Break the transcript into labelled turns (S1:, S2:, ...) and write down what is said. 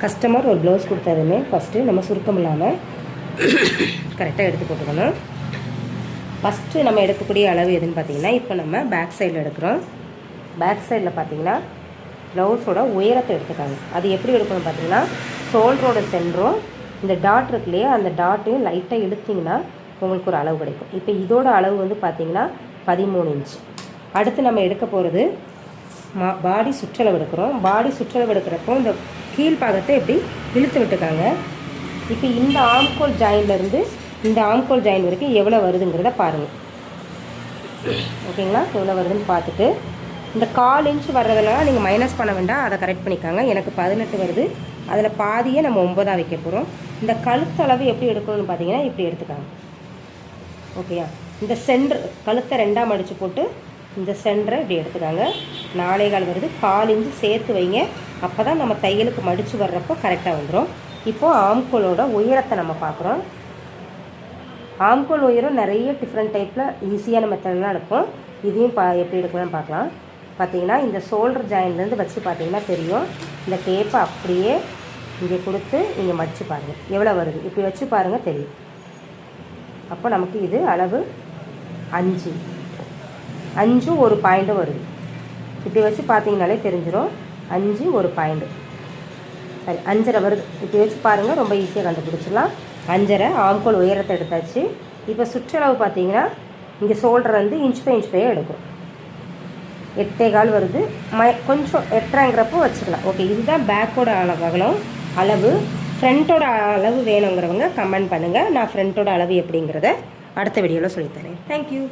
S1: Customer ஒரு blouse கொடுத்ததுமே first நம்ம சுருக்கம் இல்லாமல் கரெக்டாக எடுத்து போட்டுக்கணும். ஃபஸ்ட்டு நம்ம எடுக்கக்கூடிய அளவு எதுன்னு பார்த்திங்கன்னா, இப்போ நம்ம பேக் சைடில் எடுக்கிறோம். பேக் சைடில் பார்த்திங்கன்னா ப்ளவுஸோட உயரத்தை எடுத்துக்காங்க. அது எப்படி எடுக்கணும் பார்த்திங்கன்னா, ஷோல்டரோட சென்டரும் இந்த டாட் இருக்கு இல்லையா, அந்த டாட்டையும் லைட்டாக இழுத்திங்கன்னா உங்களுக்கு ஒரு அளவு கிடைக்கும். இப்போ இதோட அளவு வந்து பார்த்திங்கன்னா 13 இன்ச். அடுத்து நம்ம எடுக்க போகிறது பாடி சுற்றளவு எடுக்கிறோம். பாடி சுற்றளவு எடுக்கிறப்போ இந்த கீழ்பாகத்தை எப்படி இழுத்து விட்டுக்காங்க. இப்போ இந்த ஆம்கோல் ஜாயின்லேருந்து இந்த ஆம்கோல் ஜாயின் வரைக்கும் எவ்வளோ வருதுங்கிறத பாருங்கள். ஓகேங்களா? எவ்வளோ வருதுன்னு பார்த்துட்டு இந்த 1/4 இன்ச் வர்றதெல்லாம் நீங்கள் மைனஸ் பண்ண வேண்டாம், அதை கரெக்ட் பண்ணிக்காங்க. எனக்கு 18 வருது, அதில் பாதியை நம்ம 9 வைக்க போகிறோம். இந்த கழுத்தளவு எப்படி எடுக்கணும்னு பார்த்தீங்கன்னா இப்படி எடுத்துக்காங்க. ஓகேயா? இந்த சென்டர் கழுத்தை 2ஆக மடித்து போட்டு இந்த சென்டரை இப்படி எடுத்துக்காங்க. 4.25 வருது, 1/4 இன்ச்சு சேர்த்து வைங்க. அப்போ தான் நம்ம தையலுக்கு மடித்து வர்றப்போ கரெக்டாக வந்துடும். இப்போது ஆம்கோலோட உயரத்தை நம்ம பார்க்குறோம். ஆம்கோல் உயரம் நிறைய டிஃப்ரெண்ட் டைப்பில் ஈஸியான மெத்தட்லாம் இருக்கும். இதையும் எப்படி எடுக்கணும்னு பார்க்கலாம். பார்த்தீங்கன்னா இந்த ஷோல்டர் ஜாயின்லேருந்து வச்சு பார்த்தீங்கன்னா தெரியும். இந்த டேப்பை அப்படியே இங்கே கொடுத்து இங்கே மடித்து பாருங்கள் எவ்வளோ வருது. இப்படி வச்சு பாருங்கள் தெரியும். அப்போ நமக்கு இது அளவு 5 ஒரு பாயிண்ட்டும் வருது. இப்படி வச்சு பார்த்தீங்கனாலே தெரிஞ்சிடும். 5 ஒரு பாயிண்ட்டு சரி 5.5 வருது. இப்படி வச்சு பாருங்கள், ரொம்ப ஈஸியாக கண்டுபிடிச்சிடலாம். 5.5 ஆம்கோல் உயரத்தை எடுத்தாச்சு. இப்போ சுற்றளவு பார்த்தீங்கன்னா இங்கே ஷோல்டர் வந்து இன்ச் பை எடுக்கும். 8.25 வருது. கொஞ்சம் 8.5ங்கிறப்போ வச்சுக்கலாம். ஓகே, இதுதான் பேக்கோட அளவு. ஃப்ரண்ட்டோட அளவு வேணுங்கிறவங்க கமெண்ட் பண்ணுங்கள். நான் ஃப்ரண்ட்டோட அளவு எப்படிங்கிறத அடுத்த வீடியோவில் சொல்லித்தரேன். தேங்க்யூ.